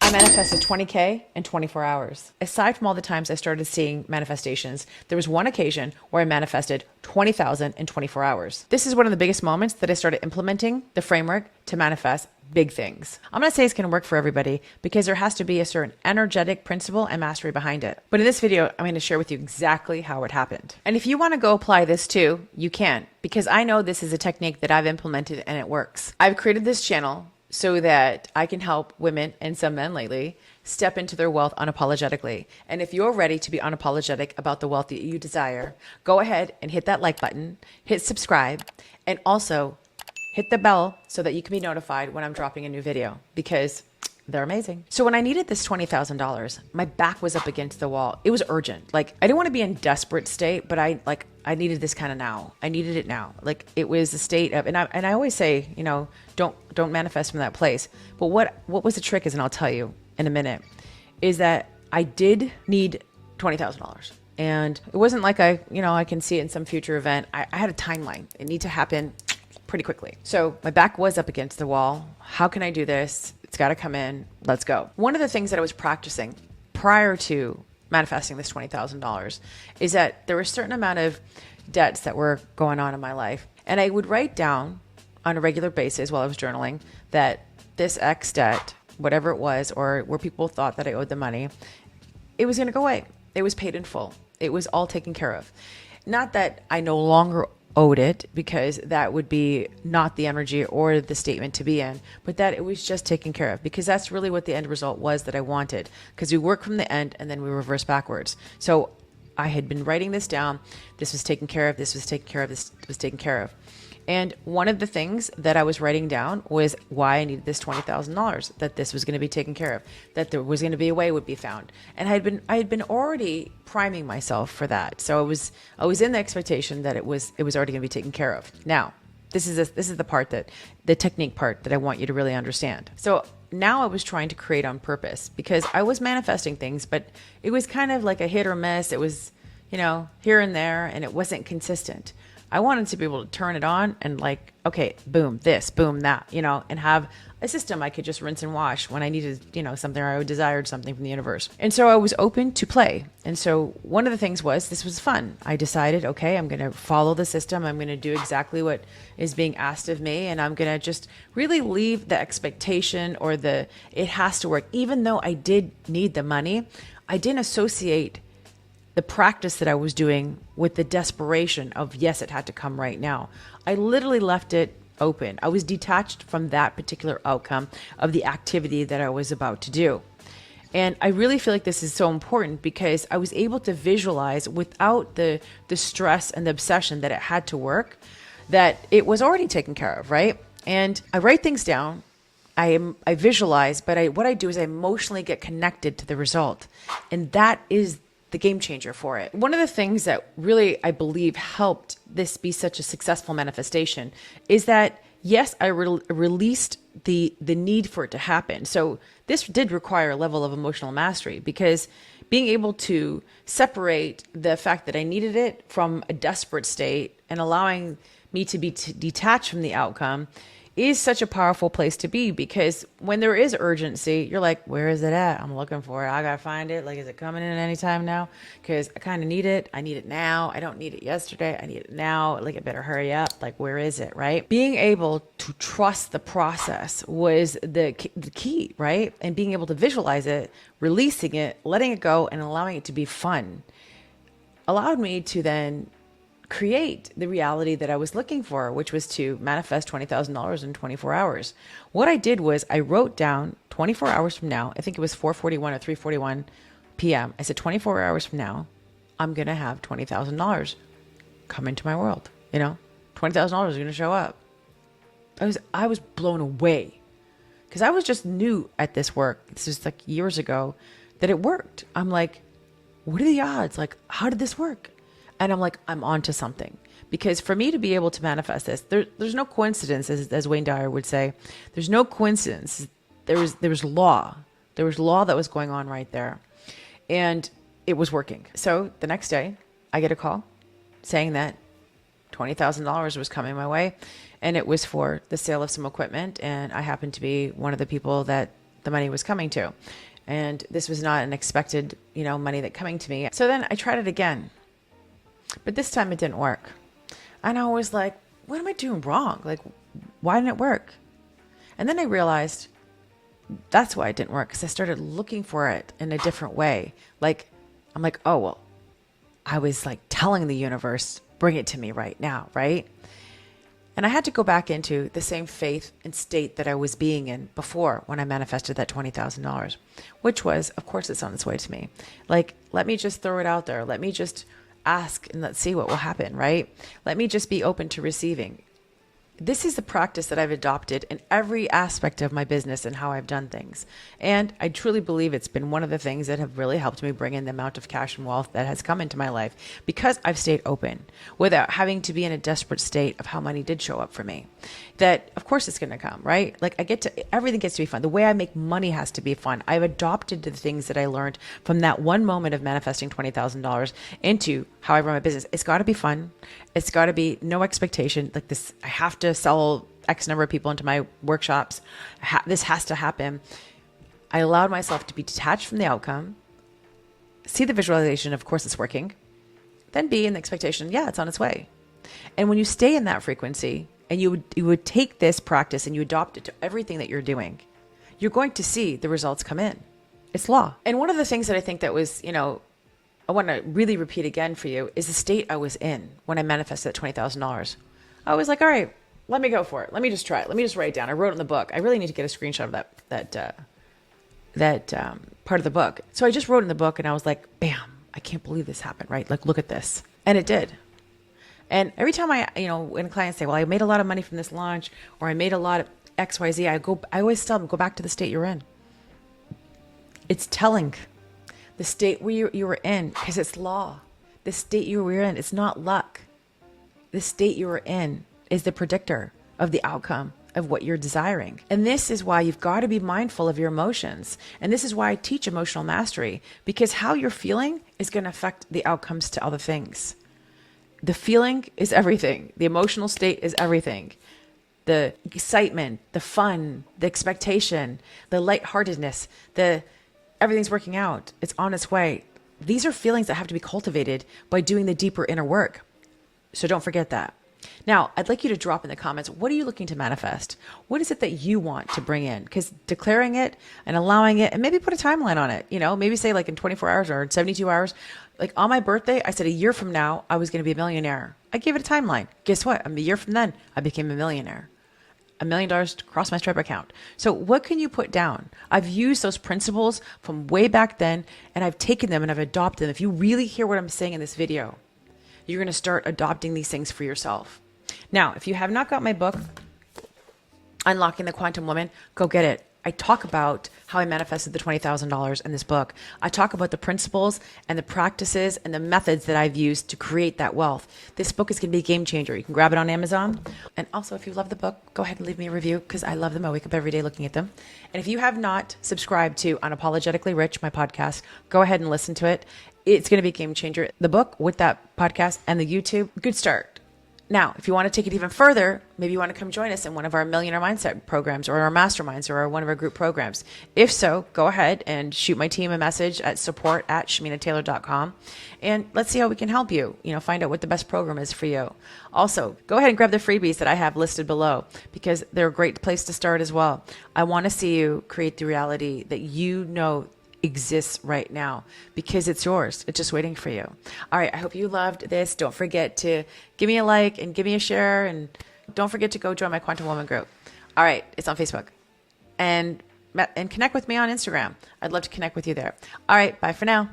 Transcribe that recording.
I manifested 20K in 24 hours. Aside from all the times I started seeing manifestations, there was one occasion where I manifested 20,000 in 24 hours. This is one of the biggest moments that I started implementing the framework to manifest big things. I'm not saying it's going to work for everybody because there has to be a certain energetic principle and mastery behind it. But in this video, I'm going to share with you exactly how it happened. And if you want to go apply this too, you can, because I know this is a technique that I've implemented and it works. I've created this channel so that I can help women and some men lately step into their wealth unapologetically. And if you're ready to be unapologetic about the wealth that you desire, go ahead and hit that like button, hit subscribe, and also hit the bell so that you can be notified when I'm dropping a new video, because they're amazing. So when I needed this $20,000, my back was up against the wall. It was urgent. Like, I didn't want to be in desperate state, but I needed this kind of now. I needed it now. Like, it was a state of, and I always say, don't manifest from that place. But what was the trick is, and I'll tell you in a minute, is that I did need $20,000. And it wasn't like I can see it in some future event. I had a timeline. It needed to happen pretty quickly. So my back was up against the wall. How can I do this? It's got to come in. Let's go. One of the things that I was practicing prior to manifesting this $20,000 is that there were a certain amount of debts that were going on in my life. And I would write down on a regular basis while I was journaling that this X debt, whatever it was, or where people thought that I owed the money, it was going to go away. It was paid in full. It was all taken care of. Not that I no longer owed it, because that would be not the energy or the statement to be in, but that it was just taken care of, because that's really what the end result was that I wanted, because we work from the end and then we reverse backwards. So I had been writing this down. This was taken care of. This was taken care of. This was taken care of. And one of the things that I was writing down was why I needed this $20,000, that this was going to be taken care of, that there was going to be a way it would be found. And I had been already priming myself for that. So I was in the expectation that it was already going to be taken care of. Now, this is the part the technique part that I want you to really understand. So now I was trying to create on purpose, because I was manifesting things, but it was kind of like a hit or miss. It was, here and there, and it wasn't consistent. I wanted to be able to turn it on and like, okay, boom, this, boom, that, and have a system I could just rinse and wash when I needed, something, or I desired something from the universe. And so I was open to play. And so one of the things was, this was fun. I decided, okay, I'm going to follow the system. I'm going to do exactly what is being asked of me. And I'm going to just really leave the expectation or it has to work. Even though I did need the money, I didn't associate the practice that I was doing with the desperation of, yes, it had to come right now. I literally left it open. I was detached from that particular outcome of the activity that I was about to do. And I really feel like this is so important, because I was able to visualize without the stress and the obsession that it had to work, that it was already taken care of, right? And I write things down. I visualize, but what I do is I emotionally get connected to the result. And that is the game changer for it. One of the things that really, I believe, helped this be such a successful manifestation is that, yes, I released the need for it to happen. So this did require a level of emotional mastery, because being able to separate the fact that I needed it from a desperate state and allowing me to be detached from the outcome is such a powerful place to be, because when there is urgency, you're like, where is it at? I'm looking for it. I got to find it. Like, is it coming in anytime now? Because I kind of need it. I need it now. I don't need it yesterday. I need it now. Like, it better hurry up. Like, where is it, right? Being able to trust the process was the key, right? And being able to visualize it, releasing it, letting it go, and allowing it to be fun allowed me to then create the reality that I was looking for, which was to manifest $20,000 in 24 hours. What I did was I wrote down 24 hours from now, I think it was 4:41 or 3:41 p.m. I said, 24 hours from now, I'm going to have $20,000 come into my world. $20,000 is going to show up. I was blown away, because I was just new at this work. This was like years ago that it worked. I'm like, what are the odds? Like, how did this work? And I'm like, I'm onto something. Because for me to be able to manifest this, there's no coincidence, as Wayne Dyer would say. There's no coincidence. There was law. There was law that was going on right there. And it was working. So the next day, I get a call saying that $20,000 was coming my way. And it was for the sale of some equipment. And I happened to be one of the people that the money was coming to. And this was not an expected, money that coming to me. So then I tried it again, but this time it didn't work. And I was like, what am I doing wrong? Like, why didn't it work? And then I realized that's why it didn't work, because I started looking for it in a different way. Like, I'm like, oh, well, I was like telling the universe, bring it to me right now, right? And I had to go back into the same faith and state that I was being in before when I manifested that $20,000, which was, of course, it's on its way to me. Like, let me just throw it out there. Let me just ask and let's see what will happen, right? Let me just be open to receiving. This is the practice that I've adopted in every aspect of my business and how I've done things. And I truly believe it's been one of the things that have really helped me bring in the amount of cash and wealth that has come into my life, because I've stayed open without having to be in a desperate state of how money did show up for me. That, of course, it's going to come, right? Like, everything gets to be fun. The way I make money has to be fun. I've adopted the things that I learned from that one moment of manifesting $20,000 into how I run my business. It's got to be fun. It's got to be no expectation. Like this, I have to sell X number of people into my workshops. This has to happen. I allowed myself to be detached from the outcome, see the visualization, of course it's working, then be in the expectation, yeah, it's on its way. And when you stay in that frequency and you would take this practice and you adopt it to everything that you're doing, you're going to see the results come in. It's law. And one of the things that I think that was, I want to really repeat again for you is the state I was in when I manifested that $20,000. I was like, all right, let me go for it. Let me just try it. Let me just write it down. I wrote it in the book. I really need to get a screenshot of that part of the book. So I just wrote in the book and I was like, bam, I can't believe this happened, right? Like, look at this. And it did. And every time when clients say, well, I made a lot of money from this launch, or I made a lot of XYZ, I always tell them, go back to the state you're in. It's telling. The state where you were in, because it's law. The state you were in, it's not luck. The state you were in is the predictor of the outcome of what you're desiring. And this is why you've got to be mindful of your emotions. And this is why I teach emotional mastery, because how you're feeling is going to affect the outcomes to other things. The feeling is everything. The emotional state is everything. The excitement, the fun, the expectation, the lightheartedness, everything's working out. It's on its way. These are feelings that have to be cultivated by doing the deeper inner work. So don't forget that. Now, I'd like you to drop in the comments, what are you looking to manifest? What is it that you want to bring in? Because declaring it and allowing it, and maybe put a timeline on it, maybe say like in 24 hours or in 72 hours. Like on my birthday, I said a year from now, I was going to be a millionaire. I gave it a timeline. Guess what? A year from then, I became a millionaire. $1 million across my Stripe account. So what can you put down? I've used those principles from way back then, and I've taken them and I've adopted them. If you really hear what I'm saying in this video, you're going to start adopting these things for yourself. Now, if you have not got my book, Unlocking the Quantum Woman, go get it. I talk about how I manifested the $20,000 in this book. I talk about the principles and the practices and the methods that I've used to create that wealth. This book is going to be a game changer. You can grab it on Amazon. And also, if you love the book, go ahead and leave me a review, because I love them. I wake up every day looking at them. And if you have not subscribed to Unapologetically Rich, my podcast, go ahead and listen to it. It's going to be a game changer. The book with that podcast and the YouTube, good start. Now, if you want to take it even further, maybe you want to come join us in one of our Millionaire Mindset programs or our masterminds or one of our group programs. If so, go ahead and shoot my team a message at support@shaminataylor.com, and let's see how we can help you, find out what the best program is for you. Also, go ahead and grab the freebies that I have listed below, because they're a great place to start as well. I want to see you create the reality that exists right now, because it's yours. It's just waiting for you. All right. I hope you loved this. Don't forget to give me a like and give me a share, and don't forget to go join my Quantum Woman group. All right. It's on Facebook, and connect with me on Instagram. I'd love to connect with you there. All right. Bye for now.